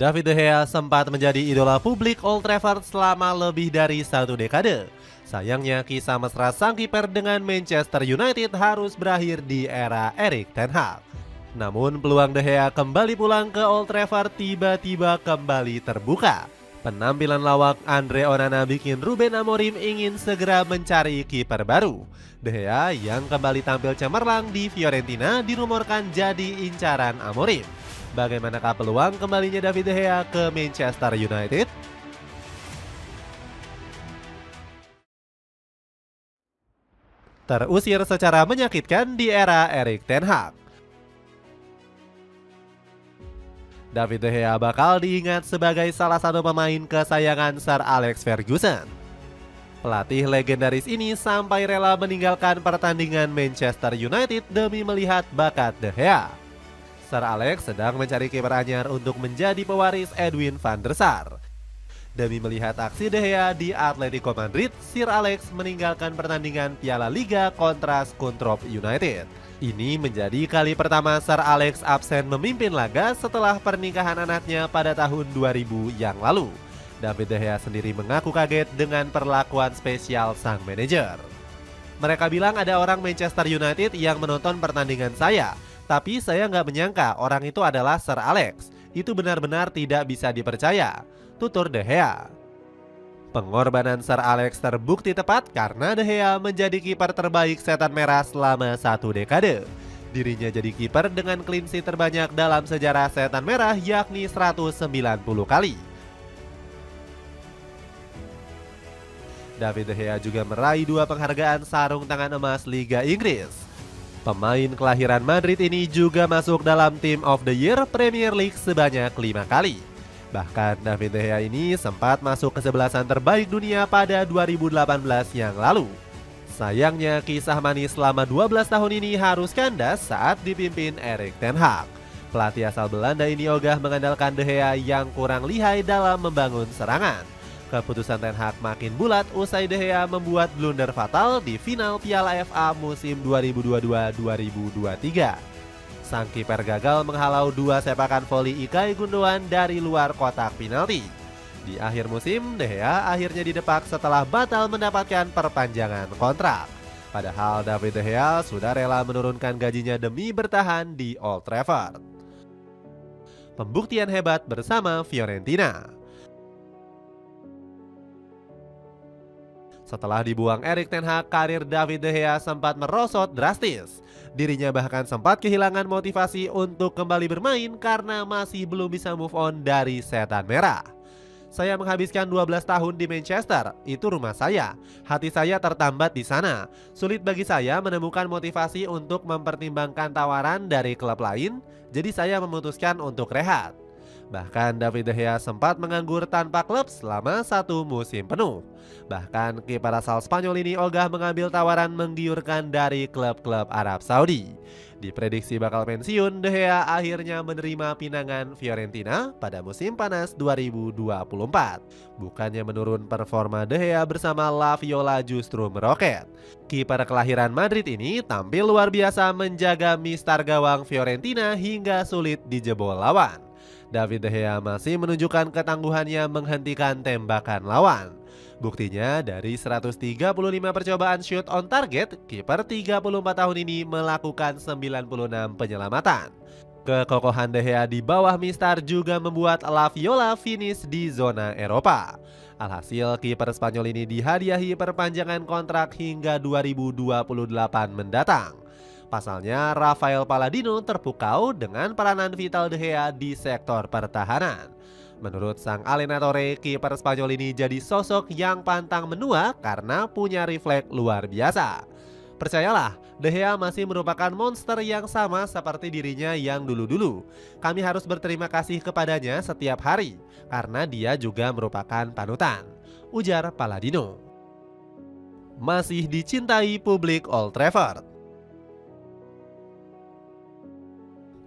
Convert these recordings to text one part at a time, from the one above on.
David De Gea sempat menjadi idola publik Old Trafford selama lebih dari 1 dekade. Sayangnya kisah mesra sang kiper dengan Manchester United harus berakhir di era Erik ten Hag. Namun peluang De Gea kembali pulang ke Old Trafford tiba-tiba kembali terbuka. Penampilan lawak Andre Onana bikin Ruben Amorim ingin segera mencari kiper baru. De Gea yang kembali tampil cemerlang di Fiorentina dirumorkan jadi incaran Amorim. Bagaimanakah peluang kembalinya David De Gea ke Manchester United? Terusir secara menyakitkan di era Erik ten Hag. David De Gea bakal diingat sebagai salah satu pemain kesayangan Sir Alex Ferguson. Pelatih legendaris ini sampai rela meninggalkan pertandingan Manchester United demi melihat bakat De Gea. Sir Alex sedang mencari kiper anyar untuk menjadi pewaris Edwin van der Sar. Demi melihat aksi De Gea di Atletico Madrid, Sir Alex meninggalkan pertandingan Piala Liga kontra Scunthorpe United. Ini menjadi kali pertama Sir Alex absen memimpin laga setelah pernikahan anaknya pada tahun 2000 yang lalu. David De Gea sendiri mengaku kaget dengan perlakuan spesial sang manajer. Mereka bilang ada orang Manchester United yang menonton pertandingan saya, tapi saya nggak menyangka orang itu adalah Sir Alex. Itu benar-benar tidak bisa dipercaya, tutur De Gea. Pengorbanan Sir Alex terbukti tepat karena De Gea menjadi kiper terbaik Setan Merah selama 1 dekade. Dirinya jadi kiper dengan clean sheet terbanyak dalam sejarah Setan Merah yakni 190 kali. David De Gea juga meraih 2 penghargaan sarung tangan emas Liga Inggris. Pemain kelahiran Madrid ini juga masuk dalam Team of the Year Premier League sebanyak 5 kali. Bahkan David De Gea ini sempat masuk kesebelasan terbaik dunia pada 2018 yang lalu. Sayangnya kisah manis selama 12 tahun ini harus kandas saat dipimpin Erik ten Hag. Pelatih asal Belanda ini ogah mengandalkan De Gea yang kurang lihai dalam membangun serangan. Keputusan Ten Hag makin bulat usai De Gea membuat blunder fatal di final Piala FA musim 2022-2023. Sang kiper gagal menghalau 2 sepakan voli Ilkay Gundogan dari luar kotak penalti. Di akhir musim, De Gea akhirnya didepak setelah batal mendapatkan perpanjangan kontrak. Padahal David De Gea sudah rela menurunkan gajinya demi bertahan di Old Trafford. Pembuktian hebat bersama Fiorentina. Setelah dibuang Erik ten Hag, karir David De Gea sempat merosot drastis. Dirinya bahkan sempat kehilangan motivasi untuk kembali bermain karena masih belum bisa move on dari Setan Merah. Saya menghabiskan 12 tahun di Manchester, itu rumah saya. Hati saya tertambat di sana. Sulit bagi saya menemukan motivasi untuk mempertimbangkan tawaran dari klub lain, jadi saya memutuskan untuk rehat. Bahkan David De Gea sempat menganggur tanpa klub selama 1 musim penuh. Bahkan kiper asal Spanyol ini ogah mengambil tawaran menggiurkan dari klub-klub Arab Saudi. Diprediksi bakal pensiun, De Gea akhirnya menerima pinangan Fiorentina pada musim panas 2024. Bukannya menurun, performa De Gea bersama La Viola justru meroket. Kiper kelahiran Madrid ini tampil luar biasa menjaga mistar gawang Fiorentina hingga sulit dijebol lawan. David De Gea masih menunjukkan ketangguhannya menghentikan tembakan lawan. Buktinya dari 135 percobaan shoot on target, kiper 34 tahun ini melakukan 96 penyelamatan. Kekokohan De Gea di bawah mistar juga membuat La Viola finish di zona Eropa. Alhasil kiper Spanyol ini dihadiahi perpanjangan kontrak hingga 2028 mendatang. Pasalnya, Rafael Palladino terpukau dengan peranan vital De Gea di sektor pertahanan. Menurut sang Alenatore, kiper Spanyol ini jadi sosok yang pantang menua karena punya refleks luar biasa. Percayalah, De Gea masih merupakan monster yang sama seperti dirinya yang dulu-dulu. Kami harus berterima kasih kepadanya setiap hari, karena dia juga merupakan panutan, ujar Palladino. Masih dicintai publik Old Trafford.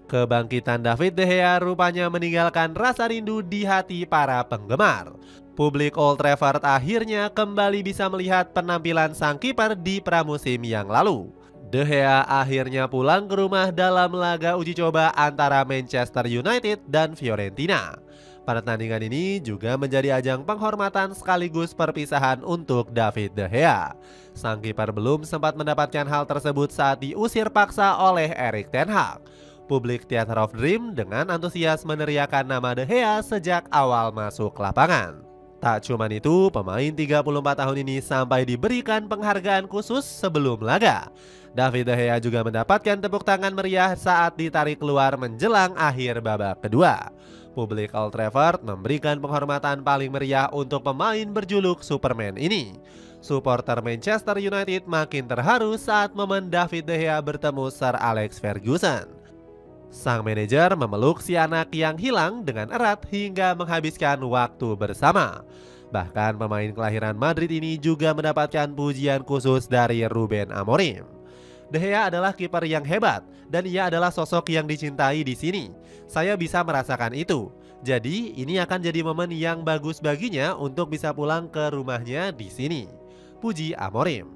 Kebangkitan David De Gea rupanya meninggalkan rasa rindu di hati para penggemar. Publik Old Trafford akhirnya kembali bisa melihat penampilan sang kiper di pramusim yang lalu. De Gea akhirnya pulang ke rumah dalam laga uji coba antara Manchester United dan Fiorentina. Pertandingan ini juga menjadi ajang penghormatan sekaligus perpisahan untuk David De Gea. Sang kiper belum sempat mendapatkan hal tersebut saat diusir paksa oleh Erik ten Hag. Publik Theater of Dream dengan antusias meneriakan nama De Gea sejak awal masuk lapangan. Tak cuman itu, pemain 34 tahun ini sampai diberikan penghargaan khusus sebelum laga. David De Gea juga mendapatkan tepuk tangan meriah saat ditarik keluar menjelang akhir babak kedua. Publik Old Trafford memberikan penghormatan paling meriah untuk pemain berjuluk Superman ini. Supporter Manchester United makin terharu saat momen David De Gea bertemu Sir Alex Ferguson. Sang manajer memeluk si anak yang hilang dengan erat hingga menghabiskan waktu bersama. Bahkan pemain kelahiran Madrid ini juga mendapatkan pujian khusus dari Ruben Amorim. De Gea adalah kiper yang hebat dan ia adalah sosok yang dicintai di sini. Saya bisa merasakan itu. Jadi ini akan jadi momen yang bagus baginya untuk bisa pulang ke rumahnya di sini, puji Amorim.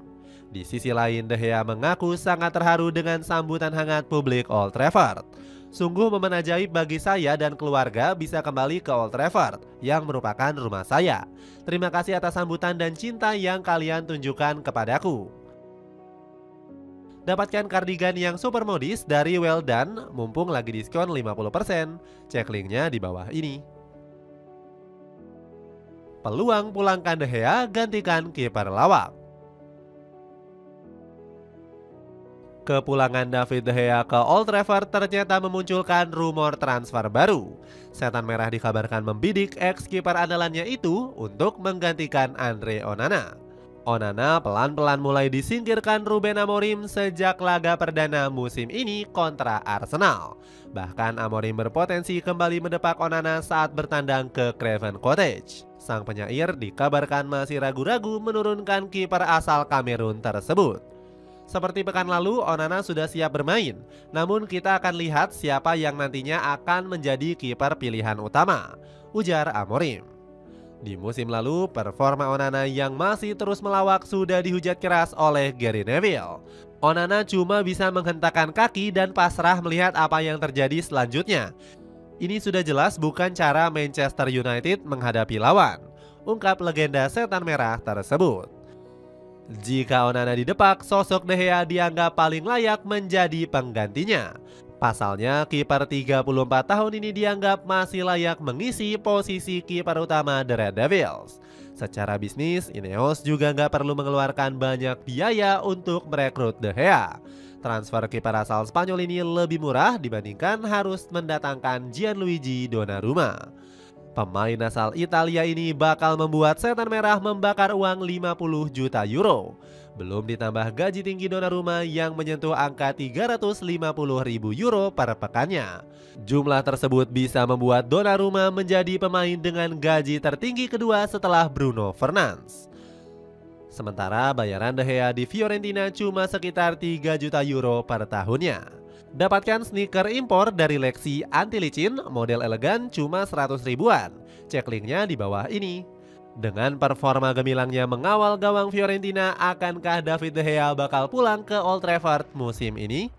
Di sisi lain, De Gea mengaku sangat terharu dengan sambutan hangat publik Old Trafford. Sungguh momen ajaib bagi saya dan keluarga bisa kembali ke Old Trafford yang merupakan rumah saya. Terima kasih atas sambutan dan cinta yang kalian tunjukkan kepadaku. Dapatkan kardigan yang super modis dari Well Done mumpung lagi diskon 50%. Cek linknya di bawah ini. Peluang pulangkan De Gea gantikan kiper lawak. Kepulangan David De Gea ke Old Trafford ternyata memunculkan rumor transfer baru. Setan Merah dikabarkan membidik ex-kiper andalannya itu untuk menggantikan Andre Onana. Onana pelan-pelan mulai disingkirkan Ruben Amorim sejak laga perdana musim ini kontra Arsenal. Bahkan Amorim berpotensi kembali mendepak Onana saat bertandang ke Craven Cottage. Sang penyair dikabarkan masih ragu-ragu menurunkan kiper asal Kamerun tersebut. Seperti pekan lalu, Onana sudah siap bermain. Namun kita akan lihat siapa yang nantinya akan menjadi kiper pilihan utama, ujar Amorim. Di musim lalu, performa Onana yang masih terus melawak sudah dihujat keras oleh Gary Neville. Onana cuma bisa menghentakkan kaki dan pasrah melihat apa yang terjadi selanjutnya. Ini sudah jelas bukan cara Manchester United menghadapi lawan, ungkap legenda Setan Merah tersebut. Jika Onana didepak, sosok De Gea dianggap paling layak menjadi penggantinya. Pasalnya, kiper 34 tahun ini dianggap masih layak mengisi posisi kiper utama The Red Devils. Secara bisnis, Ineos juga nggak perlu mengeluarkan banyak biaya untuk merekrut De Gea. Transfer kiper asal Spanyol ini lebih murah dibandingkan harus mendatangkan Gianluigi Donnarumma. Pemain asal Italia ini bakal membuat Setan Merah membakar uang 50 juta euro. Belum ditambah gaji tinggi Donnarumma yang menyentuh angka 350.000 euro per pekannya. Jumlah tersebut bisa membuat Donnarumma menjadi pemain dengan gaji tertinggi kedua setelah Bruno Fernandes. Sementara bayaran De Gea di Fiorentina cuma sekitar 3 juta euro per tahunnya. Dapatkan sneaker impor dari Lexi anti licin model elegan cuma 100 ribuan. Cek linknya di bawah ini. Dengan performa gemilangnya mengawal gawang Fiorentina, akankah David De Gea bakal pulang ke Old Trafford musim ini?